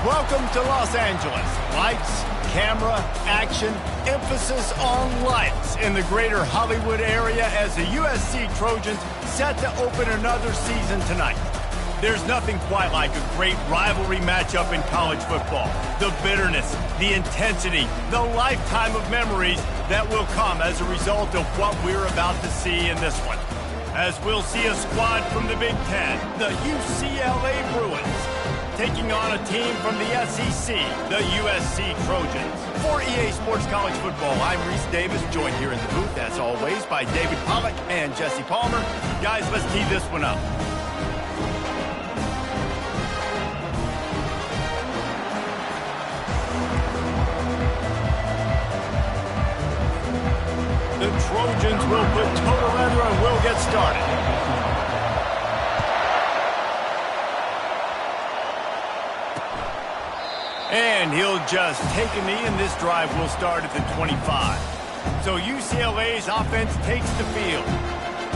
Welcome to Los Angeles. Lights, camera, action, emphasis on lights in the greater Hollywood area as the USC Trojans set to open another season tonight. There's nothing quite like a great rivalry matchup in college football. The bitterness, the intensity, the lifetime of memories that will come as a result of what we're about to see in this one. As we'll see a squad from the Big Ten, the UCLA Bruins, taking on a team from the SEC, the USC Trojans. For EA Sports College Football, I'm Reese Davis, joined here in the booth, as always, by David Pollack and Jesse Palmer. Guys, let's tee this one up. The Trojans will put total leather and we'll get started. And he'll just take a knee, and this drive will start at the 25. So UCLA's offense takes the field.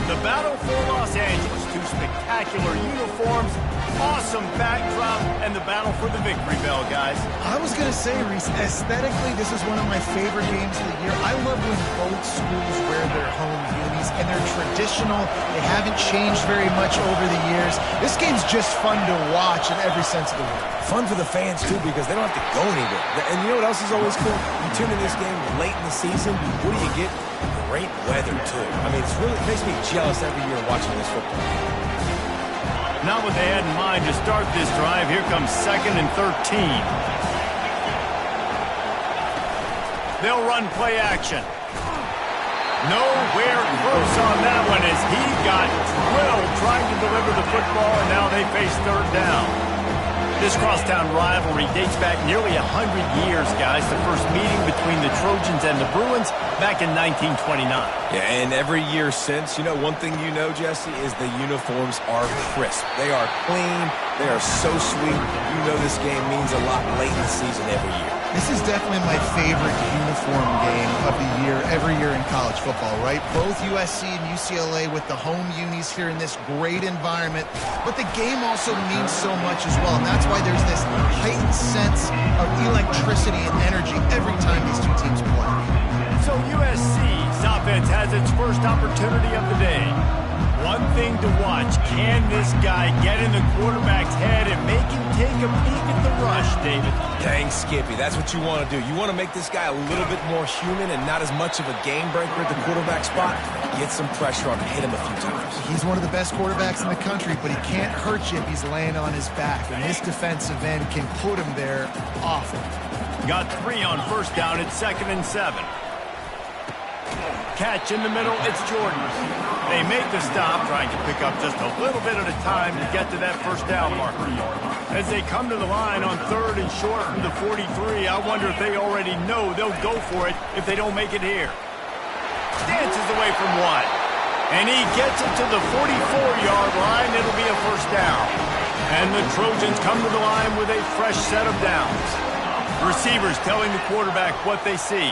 The battle for Los Angeles, two spectacular uniforms, awesome backdrop, and the battle for the victory bell, guys. I was going to say, Reese, aesthetically, this is one of my favorite games of the year. I love when both schools wear their home unis, and they're traditional. They haven't changed very much over the years. This game's just fun to watch in every sense of the word. Fun for the fans, too, because they don't have to go anywhere. And you know what else is always cool? You tune in this game late in the season, what do you get? Great weather, too. I mean, it makes me jealous every year watching this football game. Not what they had in mind to start this drive. Here comes 2nd and 13. They'll run play action. Nowhere close on that one as he got drilled trying to deliver the football, and now they face third down. This crosstown rivalry dates back nearly 100 years, guys. The first meeting between the Trojans and the Bruins back in 1929. Yeah, and every year since, you know, one thing you know, Jesse, is the uniforms are crisp. They are clean. They are so sweet. You know this game means a lot late in the season every year. This is definitely my favorite uniform game of the year, every year in college football, right? Both USC and UCLA with the home unis here in this great environment. But the game also means so much as well, and that's why there's this heightened sense of electricity and energy every time these two teams play. So USC's offense has its first opportunity of the day. One thing to watch, can this guy get in the quarterback's head and make him take a peek at the rush, David? Dang, Skippy, that's what you want to do. You want to make this guy a little bit more human and not as much of a game breaker at the quarterback spot. Get some pressure on him, hit him a few times. He's one of the best quarterbacks in the country, but he can't hurt you if he's laying on his back, and this defensive end can put him there often. Got 3 on first down at 2nd and 7. Catch in the middle, it's Jordan. They make the stop, trying to pick up just a little bit at a time to get to that first down marker. As they come to the line on 3rd and short from the 43, I wonder if they already know they'll go for it if they don't make it here. Dances away from one. And he gets it to the 44-yard line. It'll be a first down. And the Trojans come to the line with a fresh set of downs. Receivers telling the quarterback what they see.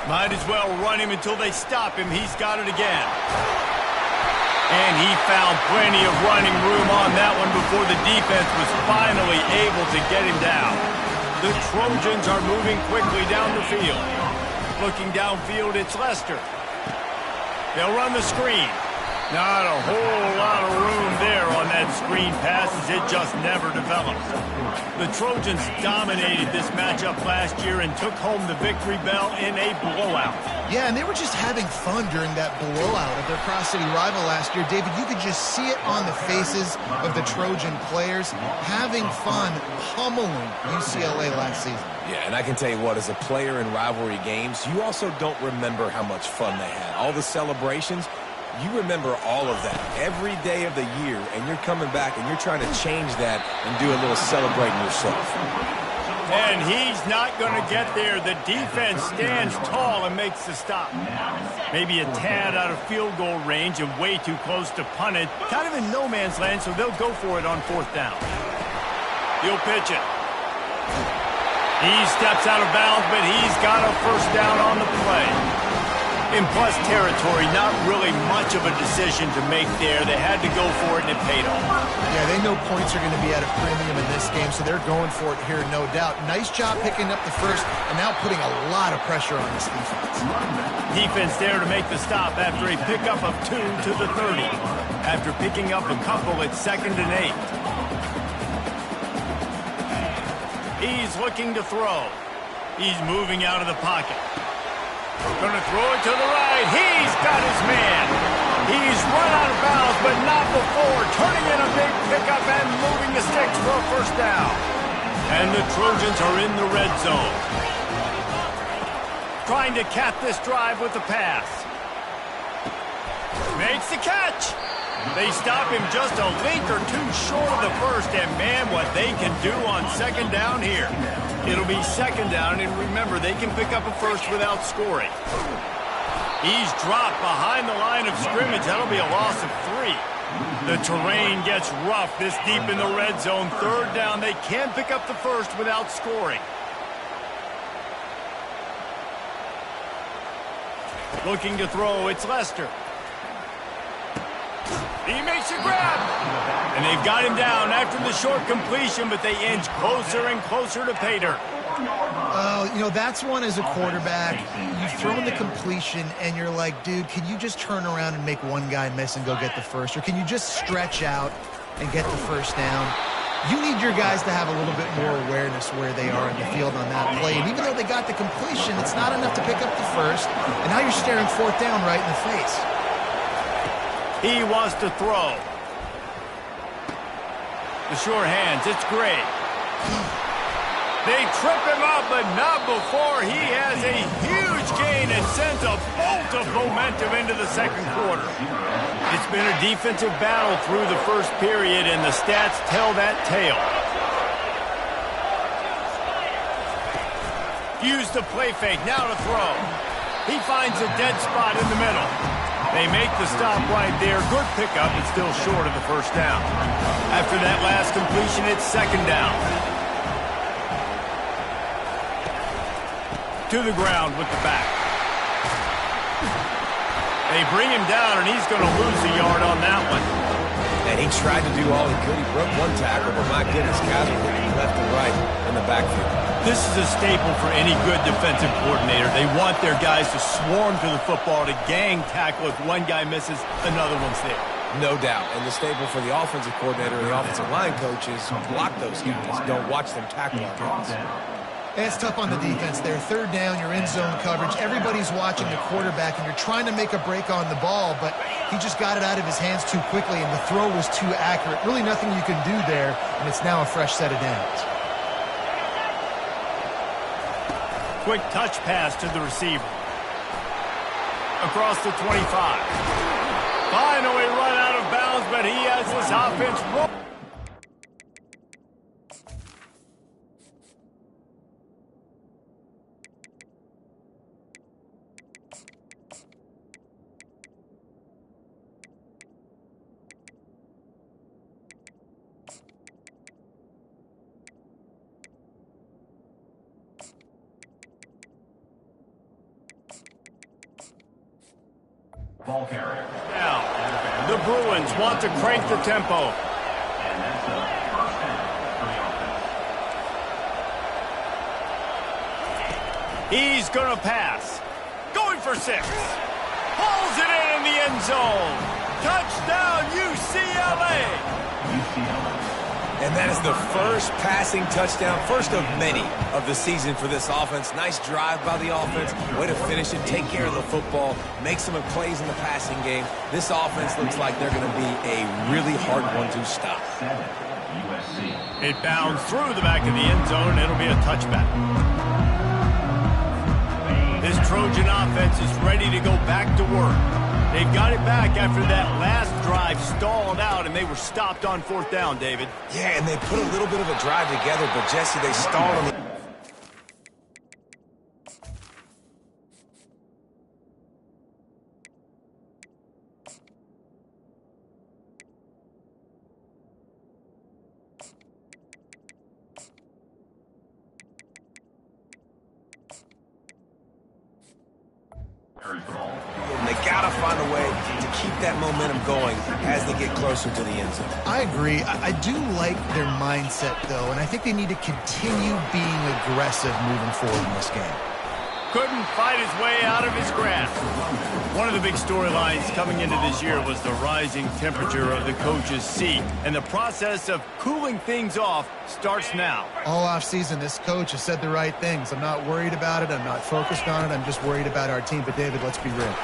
Might as well run him until they stop him. He's got it again. And he found plenty of running room on that one before the defense was finally able to get him down. The Trojans are moving quickly down the field. Looking downfield, it's Lester. They'll run the screen. Not a whole lot of room there on that screen pass as it just never developed. The Trojans dominated this matchup last year and took home the victory bell in a blowout. Yeah, and they were just having fun during that blowout of their cross-city rival last year. David, you could just see it on the faces of the Trojan players, having fun, pummeling UCLA last season. Yeah, and I can tell you what, as a player in rivalry games, you also don't remember how much fun they had. All the celebrations, you remember all of that every day of the year, and you're coming back and you're trying to change that and do a little celebrating yourself. And he's not going to get there. The defense stands tall and makes the stop. Maybe a tad out of field goal range and way too close to punt it. Kind of in no man's land, so they'll go for it on 4th down. He'll pitch it. He steps out of bounds, but he's got a first down on the play. In plus territory, not really much of a decision to make there. They had to go for it, and it paid off. Yeah, they know points are going to be at a premium in this game, so they're going for it here, no doubt. Nice job picking up the first, and now putting a lot of pressure on this defense. Defense there to make the stop after a pickup of 2 to the 30. After picking up a couple, it's 2nd and 8. He's looking to throw. He's moving out of the pocket. Gonna throw it to the right. He's got his man. He's run out of bounds, but not before. Turning in a big pickup and moving the sticks for a first down. And the Trojans are in the red zone. Trying to cap this drive with the pass. Makes the catch. They stop him just a link or two short of the first, and man, what they can do on 2nd down here. It'll be 2nd down, and remember, they can pick up a first without scoring. He's dropped behind the line of scrimmage. That'll be a loss of 3. The terrain gets rough this deep in the red zone. 3rd down, they can pick up the first without scoring. Looking to throw, it's Lester. He makes a grab. And they've got him down after the short completion, but they inch closer and closer to pay dirt. You know, that's one as a quarterback. You've thrown the completion, and you're like, dude, can you just turn around and make one guy miss and go get the first? Or can you just stretch out and get the first down? You need your guys to have a little bit more awareness where they are in the field on that play. And even though they got the completion, it's not enough to pick up the first. And now you're staring 4th down right in the face. He wants to throw. The sure hands, it's great. They trip him up, but not before he has a huge gain and sends a bolt of momentum into the 2nd quarter. It's been a defensive battle through the first period, and the stats tell that tale. Use the play fake, now to throw. He finds a dead spot in the middle. They make the stop right there. Good pickup, but still short of the first down. After that last completion, it's 2nd down. To the ground with the back. They bring him down, and he's going to lose a yard on that one. And he tried to do all he could. He broke one tackle, but my goodness, guys were hitting left and right in the backfield. This is a staple for any good defensive coordinator. They want their guys to swarm to the football, to gang tackle. If one guy misses, another one's there. No doubt. And the staple for the offensive coordinator and the offensive line coaches, block those guys. Don't watch them tackle our guys. It's tough on the defense there. 3rd down, you're in zone coverage. Everybody's watching the quarterback, and you're trying to make a break on the ball, but he just got it out of his hands too quickly, and the throw was too accurate. Really nothing you can do there, and it's now a fresh set of downs. Quick touch pass to the receiver. Across the 25. Finally run out of bounds, but he has his offense rolled. Ball carrier. Now, the Bruins want to crank the tempo. And that's the first down for the offense. He's going to pass. Going for 6. Pulls it in the end zone. Touchdown, UCLA. UCLA. And that is the first passing touchdown, first of many of the season for this offense. Nice drive by the offense. Way to finish it, take care of the football, make some plays in the passing game. This offense looks like they're going to be a really hard one to stop. 7, USC. It bounds through the back of the end zone, and it'll be a touchback. This Trojan offense is ready to go back to work. They've got it back after that last drive stalled out, and they were stopped on 4th down, David. Yeah, and they put a little bit of a drive together, but Jesse, they stalled on the... Free ball. find a way to keep that momentum going as they get closer to the end zone. I agree. I do like their mindset, though, and I think they need to continue being aggressive moving forward in this game. Couldn't fight his way out of his grasp. One of the big storylines coming into this year was the rising temperature of the coach's seat, and the process of cooling things off starts now. All offseason, this coach has said the right things. I'm not worried about it. I'm not focused on it. I'm just worried about our team. But, David, let's be real.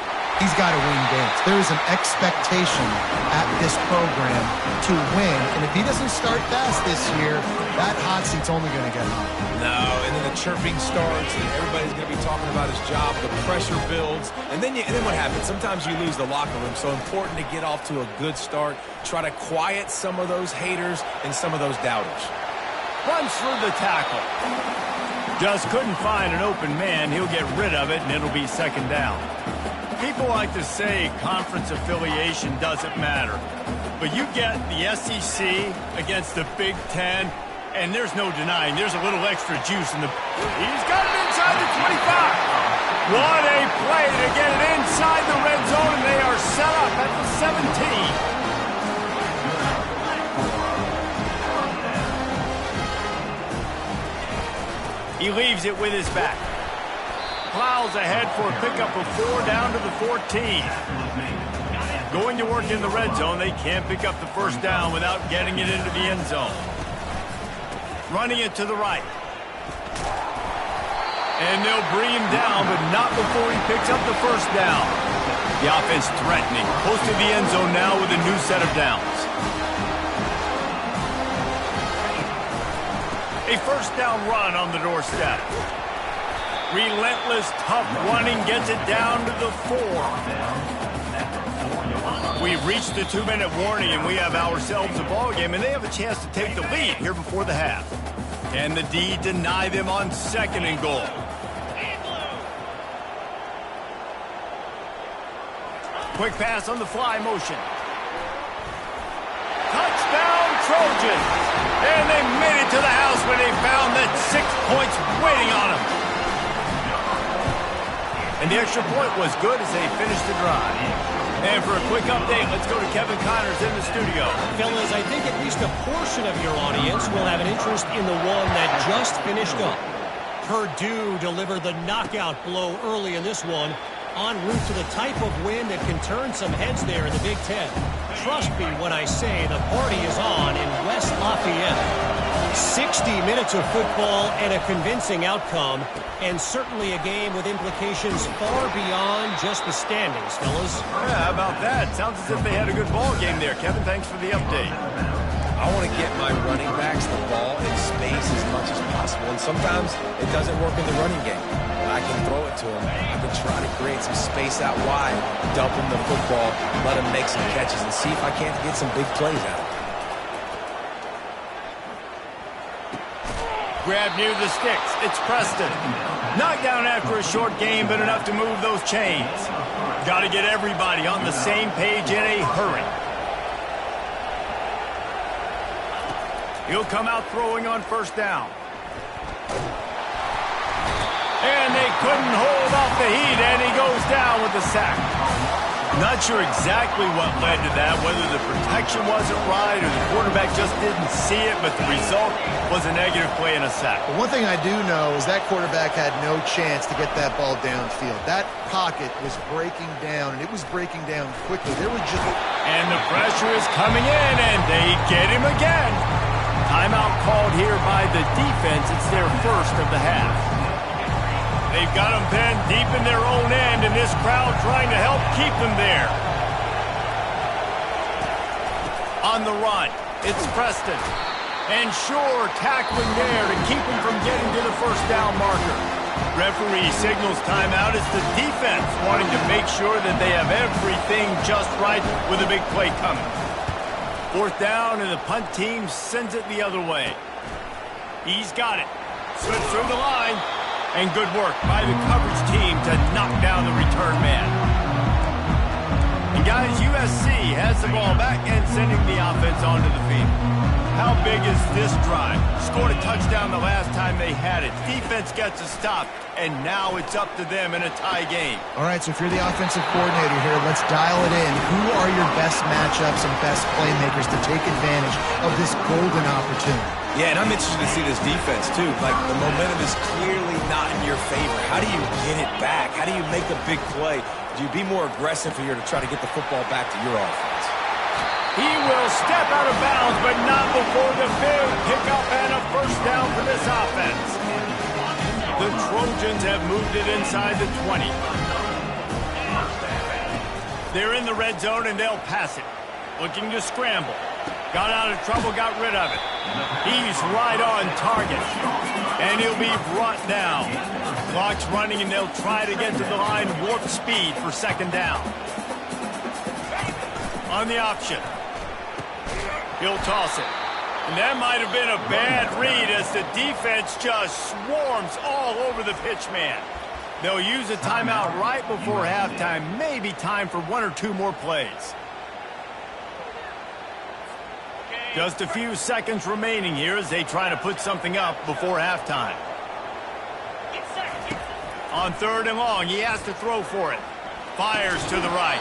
He's got to win games. There is an expectation at this program to win, and if he doesn't start fast this year, that hot seat's only going to get hot. No, and then the chirping starts, and everybody's going to be talking about his job. The pressure builds, and then what happens? Sometimes you lose the locker room, so important to get off to a good start. Try to quiet some of those haters and some of those doubters. Runs through the tackle. Just couldn't find an open man. He'll get rid of it, and it'll be second down. People like to say conference affiliation doesn't matter, but you get the SEC against the Big Ten, and there's no denying there's a little extra juice in the... He's got it inside the 25. What a play to get it inside the red zone, and they are set up at the 17. He leaves it with his back. Plows ahead for a pickup of 4 down to the 14. Going to work in the red zone. They can't pick up the first down without getting it into the end zone. Running it to the right. And they'll bring him down, but not before he picks up the first down. The offense threatening. Close to the end zone now with a new set of downs. A first down run on the doorstep. Relentless, tough running gets it down to the 4. We reached the 2-minute warning, and we have ourselves a ball game, and they have a chance to take the lead here before the half. Can the D deny them on 2nd and goal? Quick pass on the fly motion. Touchdown, Trojans! And they made it to the house when they found that 6 points waiting on them. And the extra point was good as they finished the drive. And for a quick update, let's go to Kevin Connors in the studio. Fellas, I think at least a portion of your audience will have an interest in the one that just finished up. Purdue delivered the knockout blow early in this one, en route to the type of win that can turn some heads there in the Big Ten. Trust me when I say the party is on in West Lafayette. 60 minutes of football and a convincing outcome, and certainly a game with implications far beyond just the standings, fellas. Yeah, how about that? Sounds as if they had a good ball game there. Kevin, thanks for the update. I want to get my running backs the ball in space as much as possible, and sometimes it doesn't work in the running game. But I can throw it to them. I can try to create some space out wide, dump them the football, let them make some catches, and see if I can't get some big plays out of it. Grab near the sticks. It's Preston. Knocked down after a short game, but enough to move those chains. Got to get everybody on the same page in a hurry. He'll come out throwing on first down. And they couldn't hold off the heat, and he goes down with the sack. Not sure exactly what led to that, whether the protection wasn't right or the quarterback just didn't see it, but the result was a negative play and a sack. But one thing I do know is that quarterback had no chance to get that ball downfield. That pocket was breaking down, and it was breaking down quickly. There was just... And the pressure is coming in, and they get him again. Timeout called here by the defense. It's their first of the half. They've got them pinned deep in their own end, and this crowd trying to help keep them there. On the run, it's Preston. And Shore tackling there to keep him from getting to the first down marker. Referee signals timeout. It's the defense wanting to make sure that they have everything just right with a big play coming. Fourth down, and the punt team sends it the other way. He's got it. Slips through the line. And good work by the coverage team to knock down the return man. And guys, USC has the ball back and sending the offense onto the field. How big is this drive? Scored a touchdown. touchdown the last time they had it. Defense gets a stop, and now it's up to them in a tie game. All right, so if you're the offensive coordinator here, let's dial it in. Who are your best matchups and best playmakers to take advantage of this golden opportunity? Yeah, and I'm interested to see this defense, too. Like, the momentum is clearly not in your favor. How do you get it back? How do you make a big play? Do you be more aggressive here to try to get the football back to your offense? He will step out of bounds, but not before the big pickup and a first down for this offense. The Trojans have moved it inside the 20. They're in the red zone, and they'll pass it. Looking to scramble. Got out of trouble, got rid of it. He's right on target. And he'll be brought down. Clock's running, and they'll try to get to the line warp speed for second down. On the option. He'll toss it. And that might have been a bad read as the defense just swarms all over the pitch man. They'll use a timeout right before halftime. Maybe time for one or two more plays. Just a few seconds remaining here as they try to put something up before halftime. On 3rd and long, he has to throw for it. Fires to the right.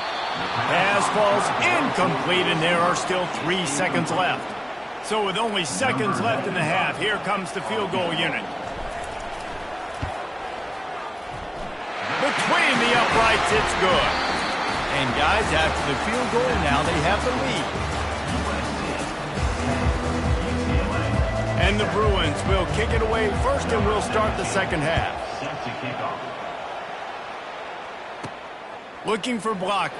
Pass falls incomplete, and there are still 3 seconds left. So with only seconds left in the half, here comes the field goal unit. Between the uprights, it's good. And guys, after the field goal, now they have the lead. And the Bruins will kick it away first, and we'll start the second half. Set to kick off. Looking for blockers.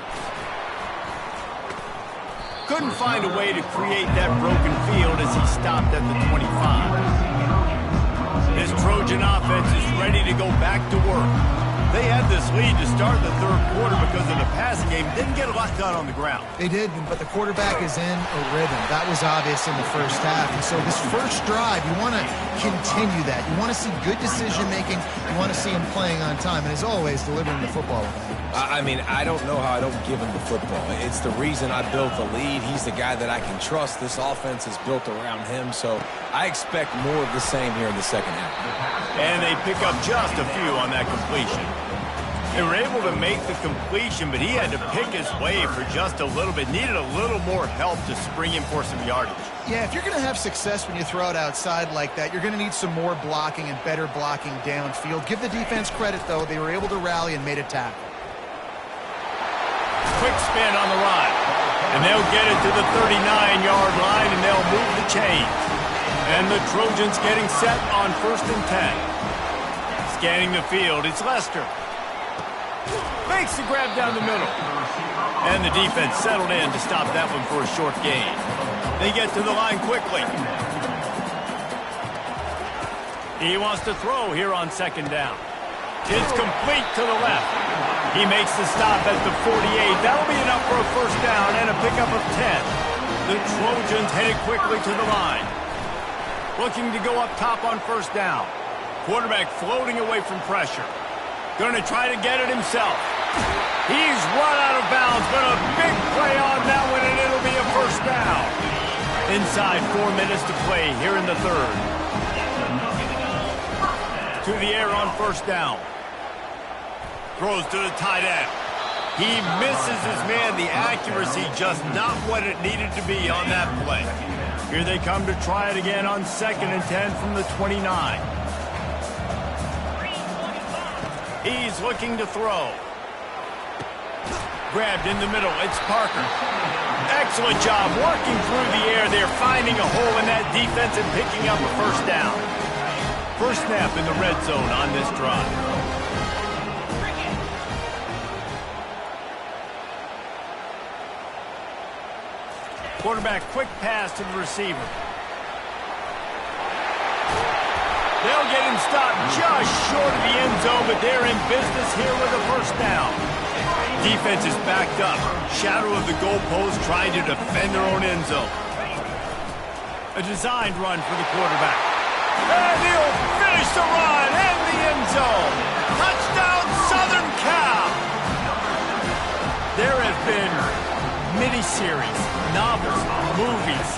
Couldn't find a way to create that broken field as he stopped at the 25. This Trojan offense is ready to go back to work. They had this lead to start the 3rd quarter because of the passing game. Didn't get a lot done on the ground. They did, but the quarterback is in a rhythm. That was obvious in the first half. And so this first drive, you want to continue that. You want to see good decision-making. You want to see him playing on time. And as always, delivering the football. I mean, I don't know how I don't give him the football. It's the reason I built the lead. He's the guy that I can trust. This offense is built around him. So I expect more of the same here in the second half. And they pick up just a few on that completion. They were able to make the completion, but he had to pick his way for just a little bit. Needed a little more help to spring him for some yardage. Yeah, if you're going to have success when you throw it outside like that, you're going to need some more blocking and better blocking downfield. Give the defense credit, though. They were able to rally and made a tackle. Quick spin on the run. And they'll get it to the 39-yard line, and they'll move the chains. And the Trojans getting set on 1st and 10. Scanning the field, it's Lester. Makes the grab down the middle. And the defense settled in to stop that one for a short gain. They get to the line quickly. He wants to throw here on 2nd down. It's complete to the left. He makes the stop at the 48. That'll be enough for a first down and a pickup of 10. The Trojans headed quickly to the line. Looking to go up top on 1st down. Quarterback floating away from pressure. Going to try to get it himself. He's run out of bounds, but a big play on that one, and it'll be a first down. Inside 4 minutes to play here in the 3rd. To the air on 1st down. Throws to the tight end. He misses his man. The accuracy just not what it needed to be on that play. Here they come to try it again on 2nd and 10 from the 29. He's looking to throw. Grabbed in the middle. It's Parker. Excellent job working through the air. They're finding a hole in that defense and picking up a first down. First snap in the red zone on this drive. Quarterback quick pass to the receiver. They'll get him stopped just short of the end zone, but they're in business here with a first down. Defense is backed up. Shadow of the goalpost trying to defend their own end zone. A designed run for the quarterback. And he'll finish the run in the end zone. Touchdown, Southern Cal. There have been miniseries, novels, movies,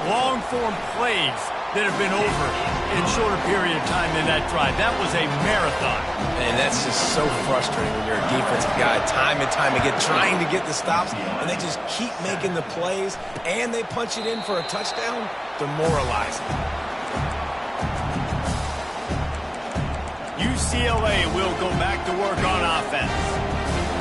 long-form plays that have been over in shorter period of time than that drive. That was a marathon. And that's just so frustrating when you're a defensive guy, time and time again, trying to get the stops, and they just keep making the plays, and they punch it in for a touchdown. Demoralizing. UCLA will go back to work on offense.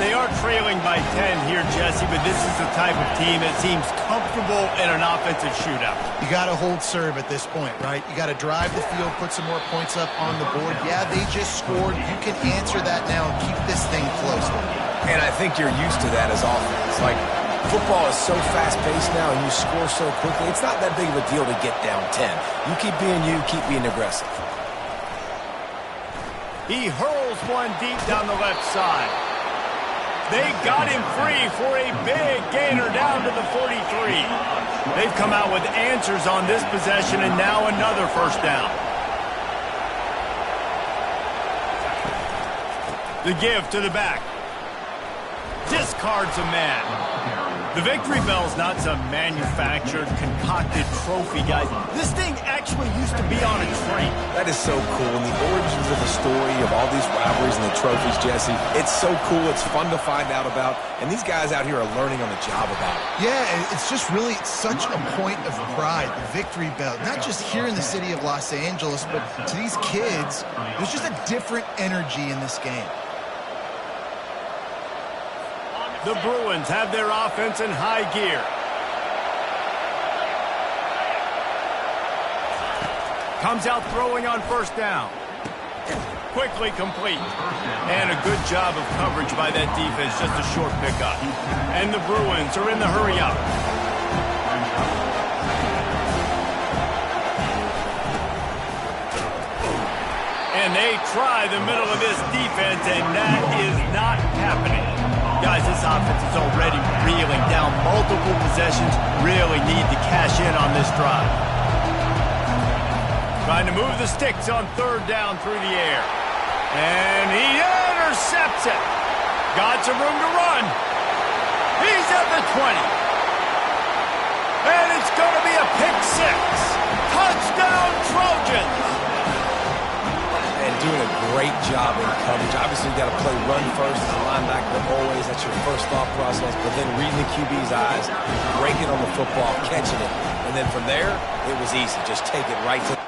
They are trailing by 10 here, Jesse, but this is the type of team that seems comfortable in an offensive shootout. You got to hold serve at this point, right? You got to drive the field, put some more points up on the board. Yeah, they just scored. You can answer that now and keep this thing close. And I think you're used to that as offense. Like, football is so fast-paced now and you score so quickly, it's not that big of a deal to get down 10. You keep being aggressive. He hurls one deep down the left side. They got him free for a big gainer down to the 43. They've come out with answers on this possession, and now another first down. The give to the back. Discards a man. The victory bell's not some manufactured, concocted trophy, guys. This thing actually used to be on a train. That is so cool, and the origins of the story of all these rivalries and the trophies, Jesse, it's so cool, it's fun to find out about, and these guys out here are learning on the job about it. Yeah, and it's just really such a point of pride, the victory bell, not just here in the city of Los Angeles, but to these kids, there's just a different energy in this game. The Bruins have their offense in high gear. Comes out throwing on first down. Quickly complete. And a good job of coverage by that defense, just a short pickup. And the Bruins are in the hurry up. And they try the middle of this defense, and that is not happening. Guys, this offense is already reeling down multiple possessions. Really need to cash in on this drive. Trying to move the sticks on third down through the air. And he intercepts it. Got some room to run. He's at the 20. And it's going to be a pick six. Touchdown, Trojans. And doing a great job in coverage. Obviously, you got to play run first as a linebacker always. That's your first thought process. But then reading the QB's eyes, breaking on the football, catching it. And then from there, it was easy. Just take it right to...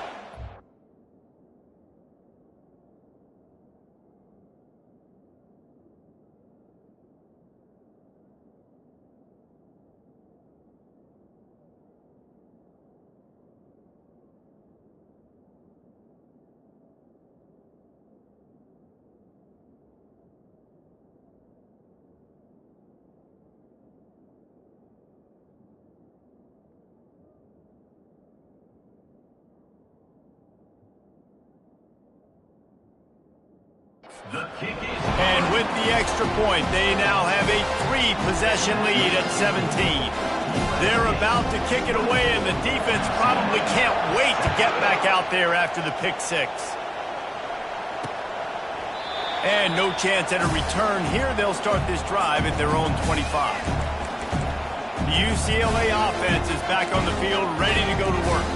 And with the extra point, they now have a 3-possession lead at 17. They're about to kick it away, and the defense probably can't wait to get back out there after the pick six. And no chance at a return here. They'll start this drive at their own 25. The UCLA offense is back on the field, ready to go to work.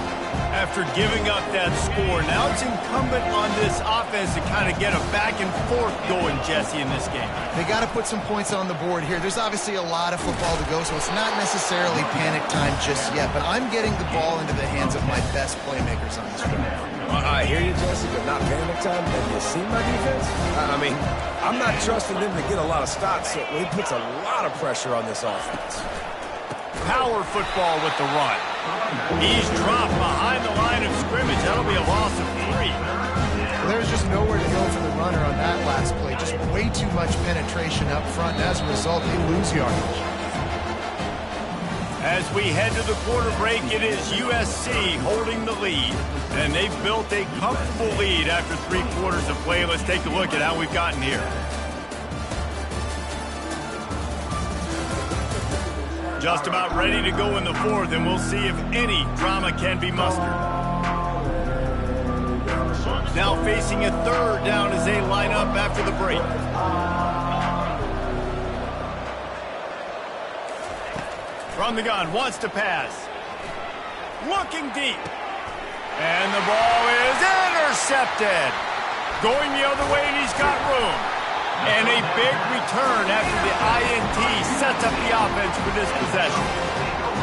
After giving up that score, now it's incumbent on this offense to kind of get a back and forth going, Jesse, in this game. They got to put some points on the board here. There's obviously a lot of football to go, so it's not necessarily panic time just yet, but I'm getting the ball into the hands of my best playmakers on this drive. I hear you, Jesse, but not panic time. Have you seen my defense? I mean, I'm not trusting them to get a lot of stops, so it puts a lot of pressure on this offense. Power football with the run. He's dropped behind the line of scrimmage. That'll be a loss of 3. There's just nowhere to go for the runner on that last play. Just way too much penetration up front, and as a result, they lose yardage. As we head to the quarter break, it is USC holding the lead. And they've built a comfortable lead after 3 quarters of play. Let's take a look at how we've gotten here. Just about ready to go in the 4th, and we'll see if any drama can be mustered. Now facing a 3rd down as they line up after the break. From the gun, wants to pass. Looking deep. And the ball is intercepted. Going the other way, and he's got room. And a big return after the INT sets up the offense for this possession.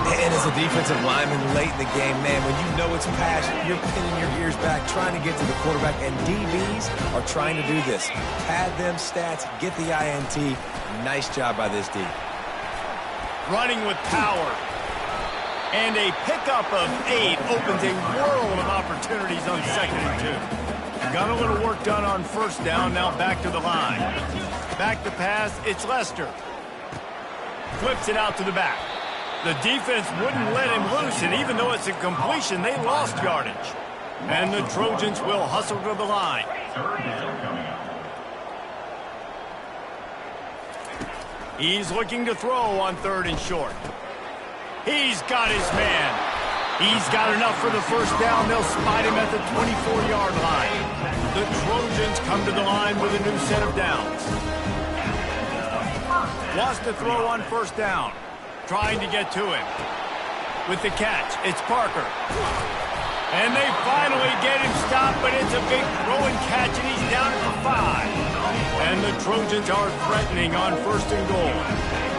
And as a defensive lineman late in the game, man, when you know it's pass, you're pinning your ears back, trying to get to the quarterback, and DBs are trying to do this. Pad them stats, get the INT. Nice job by this D. Running with power. And a pickup of 8 opens a world of opportunities on 2nd and 2. Got a little work done on 1st down, now back to the line. Back to pass, it's Lester. Flips it out to the back. The defense wouldn't let him loose, and even though it's a completion, they lost yardage. And the Trojans will hustle to the line. 3rd down coming up. He's looking to throw on 3rd and short. He's got his man. He's got enough for the 1st down. They'll spot him at the 24-yard line. The Trojans come to the line with a new set of downs. Wants to throw on 1st down. Trying to get to him. With the catch, it's Parker. And they finally get him stopped, but it's a big throw and catch, and he's down at the 5. And the Trojans are threatening on 1st and goal.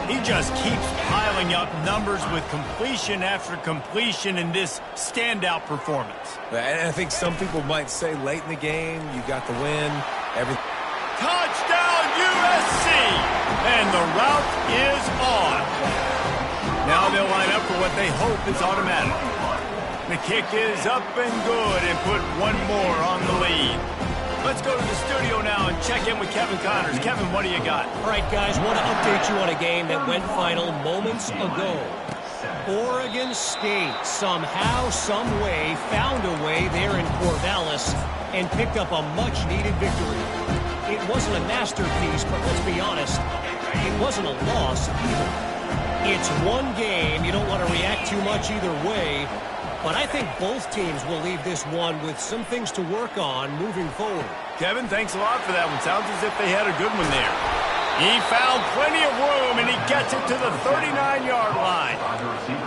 He just keeps piling up numbers with completion after completion in this standout performance. And I think some people might say late in the game, you got the win. Touchdown USC! And the route is on. Now they'll line up for what they hope is automatic. The kick is up and good and put one more on the lead. Let's go to the studio now and check in with Kevin Connors. Kevin, what do you got? All right, guys, want to update you on a game that went final moments ago. Oregon State somehow, some way, found a way there in Corvallis and picked up a much-needed victory. It wasn't a masterpiece, but let's be honest, it wasn't a loss either. It's one game. You don't want to react too much either way. But I think both teams will leave this one with some things to work on moving forward. Kevin, thanks a lot for that one. Sounds as if they had a good one there. He found plenty of room, and he gets it to the 39-yard line.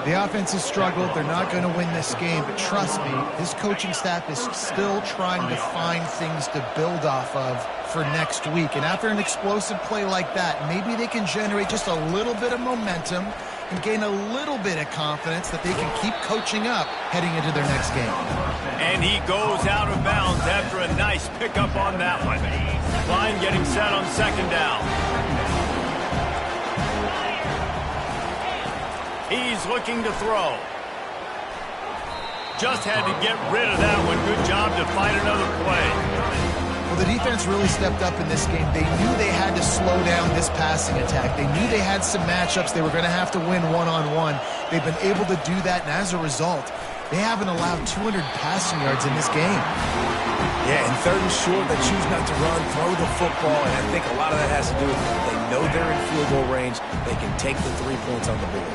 The offense has struggled. They're not going to win this game, but trust me, this coaching staff is still trying to find things to build off of for next week. And after an explosive play like that, maybe they can generate just a little bit of momentum and gain a little bit of confidence that they can keep coaching up heading into their next game. And he goes out of bounds after a nice pickup on that one. Line getting set on 2nd down. He's looking to throw. Just had to get rid of that one. Good job to find another play. Well, the defense really stepped up in this game. They knew they had to slow down this passing attack. They knew they had some matchups they were going to have to win one-on-one. They've been able to do that, and as a result, they haven't allowed 200 passing yards in this game. Yeah, and 3rd and short, they choose not to run, throw the football, and I think a lot of that has to do with they know they're in field goal range. They can take the 3 points on the board.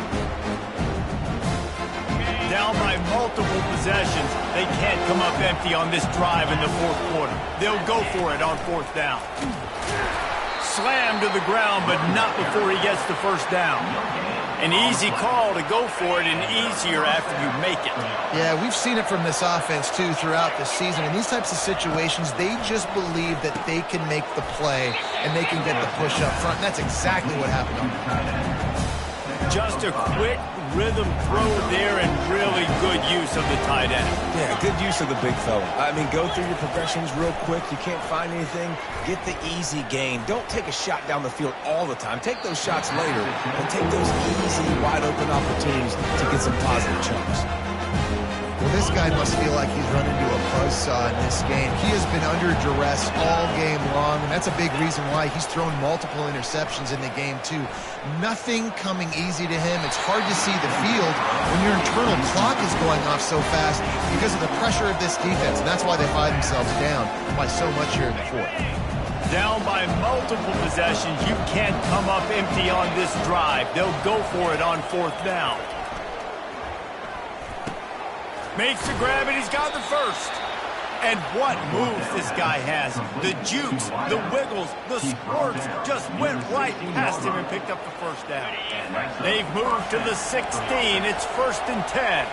Down by multiple possessions. They can't come up empty on this drive in the 4th quarter. They'll go for it on 4th down. Slammed to the ground, but not before he gets the 1st down. An easy call to go for it, and easier after you make it. Yeah, we've seen it from this offense, too, throughout the season. In these types of situations, they just believe that they can make the play and they can get the push up front, and that's exactly what happened on the play. Just a quick rhythm throw there and really good use of the tight end. Yeah, good use of the big fella. I mean, go through your progressions real quick. You can't find anything. Get the easy gain. Don't take a shot down the field all the time. Take those shots later, and take those easy, wide-open opportunities to get some positive chunks. Well, this guy must feel like he's run into a buzzsaw in this game. He has been under duress all game long, and that's a big reason why he's thrown multiple interceptions in the game, too. Nothing coming easy to him. It's hard to see the field when your internal clock is going off so fast because of the pressure of this defense, and that's why they find themselves down by so much here in the 4th. Down by multiple possessions. You can't come up empty on this drive. They'll go for it on 4th down. Makes the grab, and he's got the 1st. And what moves this guy has. The jukes, the wiggles, the squirts just went right past him and picked up the 1st down. They've moved to the 16. It's 1st and 10.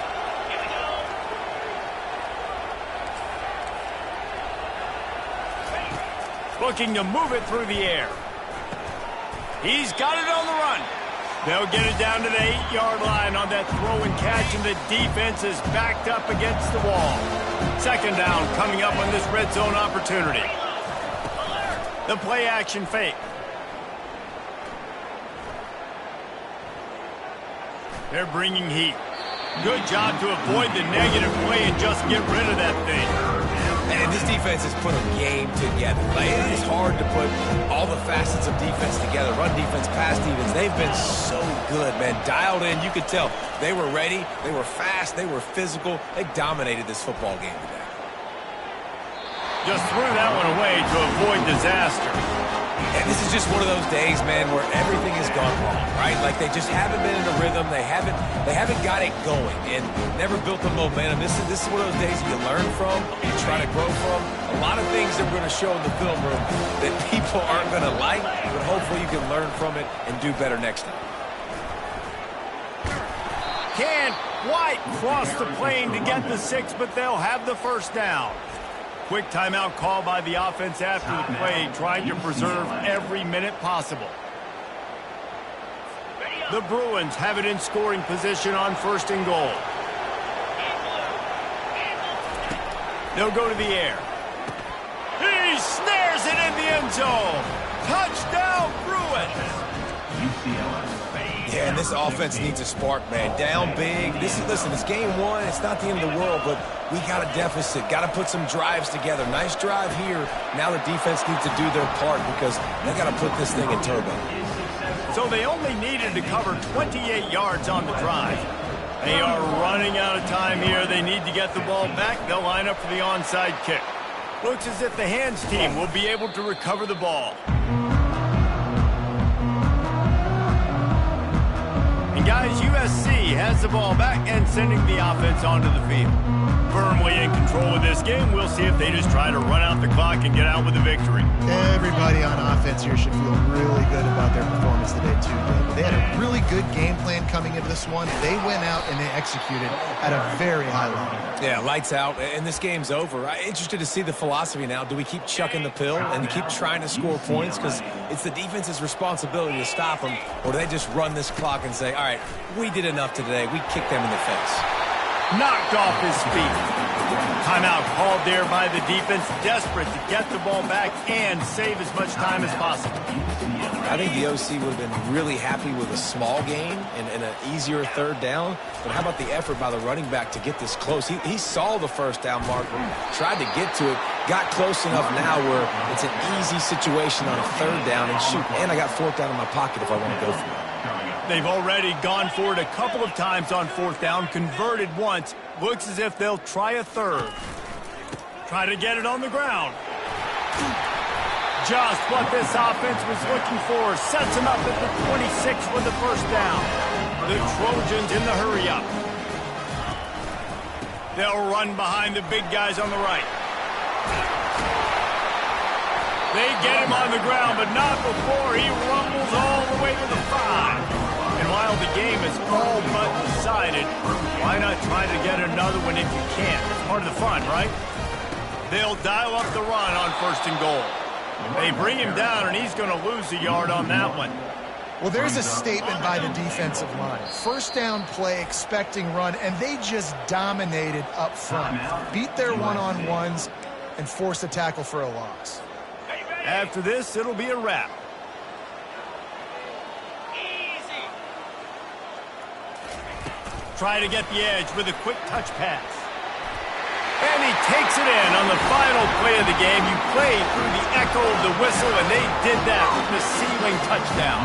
Looking to move it through the air. He's got it on the run. They'll get it down to the 8-yard line on that throw and catch, and the defense is backed up against the wall. Second down coming up on this red zone opportunity. The play action fake. They're bringing heat. Good job to avoid the negative play and just get rid of that thing. And this defense has put a game together. Like, it is hard to put all the facets of defense together. Run defense, pass defense. They've been so good, man. Dialed in. You could tell they were ready. They were fast. They were physical. They dominated this football game today. Just threw that one away to avoid disaster. And this is just one of those days, man, where everything has gone wrong, right? Like they just haven't been in a rhythm. They haven't got it going and never built the momentum. This is one of those days you learn from, you try to grow from. A lot of things that we're going to show in the film room that people aren't going to like, but hopefully you can learn from it and do better next time. Can't quite cross the plane to get the 6, but they'll have the first down. Quick timeout call by the offense after the play, trying to preserve every minute possible. The Bruins have it in scoring position on first and goal. They'll go to the air. He snares it in the end zone. Touchdown, Bruins. Yeah, and this offense needs a spark, man. Down big. Listen, it's game one. It's not the end of the world, but we got a deficit. Got to put some drives together. Nice drive here. Now the defense needs to do their part because they got to put this thing in turbo. So they only needed to cover 28 yards on the drive. They are running out of time here. They need to get the ball back. They'll line up for the onside kick. Looks as if the hands team will be able to recover the ball. And guys, USC has the ball back and sending the offense onto the field. Firmly in control of this game. We'll see if they just try to run out the clock and get out with a victory. Everybody on offense here should feel really good about their performance today, too, Dave. They had a really good game plan coming into this one. They went out and they executed at a very high level. Yeah, lights out, and this game's over. I'm interested to see the philosophy now. Do we keep chucking the pill and keep trying to score points because it's the defense's responsibility to stop them, or do they just run this clock and say, all right, we did enough today. We kicked them in the face. Knocked off his feet. Timeout called there by the defense, desperate to get the ball back and save as much time as possible. I think the OC would have been really happy with a small gain and an easier third down. But how about the effort by the running back to get this close? He saw the first down marker, tried to get to it, got close enough now where it's an easy situation on a third down. And shoot, and I got fourth down in my pocket if I want to go for it. They've already gone for it a couple of times on fourth down, converted once. Looks as if they'll try a third. Try to get it on the ground. Just what this offense was looking for. Sets him up at the 26 for the first down. The Trojans in the hurry-up. They'll run behind the big guys on the right. They get him on the ground, but not before he rumbles all the way to the 5. And while the game is all but decided, why not try to get another one if you can? It's part of the fun, right? They'll dial up the run on first and goal. They bring him down, and he's going to lose a yard on that one. Well, there's a statement by the defensive line. First down play, expecting run, and they just dominated up front. Beat their one-on-ones and forced a tackle for a loss. After this, it'll be a wrap. Try to get the edge with a quick touch pass. And he takes it in on the final play of the game. You played through the echo of the whistle, and they did that with the ceiling touchdown.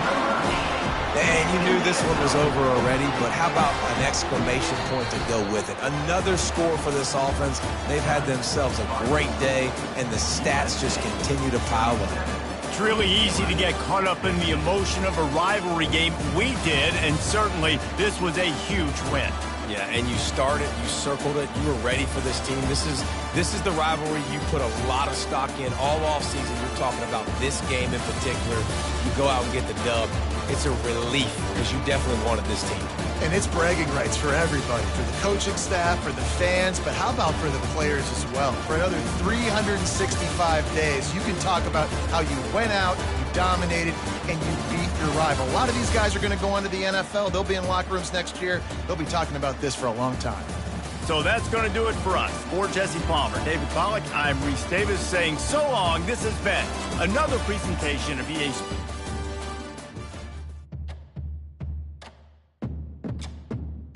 And you knew this one was over already, but how about an exclamation point to go with it? Another score for this offense. They've had themselves a great day, and the stats just continue to pile up. It's really easy to get caught up in the emotion of a rivalry game. We did, and certainly this was a huge win. Yeah, and you started, you circled it, you were ready for this team. This is the rivalry you put a lot of stock in all offseason. You're talking about this game in particular. You go out and get the dub. It's a relief because you definitely wanted this team. And it's bragging rights for everybody, for the coaching staff, for the fans, but how about for the players as well? For another 365 days, you can talk about how you went out, you dominated, and you beat your rival. A lot of these guys are going to go on to the NFL. They'll be in locker rooms next year. They'll be talking about this for a long time. So that's going to do it for us. For Jesse Palmer, David Pollack, I'm Reese Davis saying so long. This has been another presentation of EA Sports.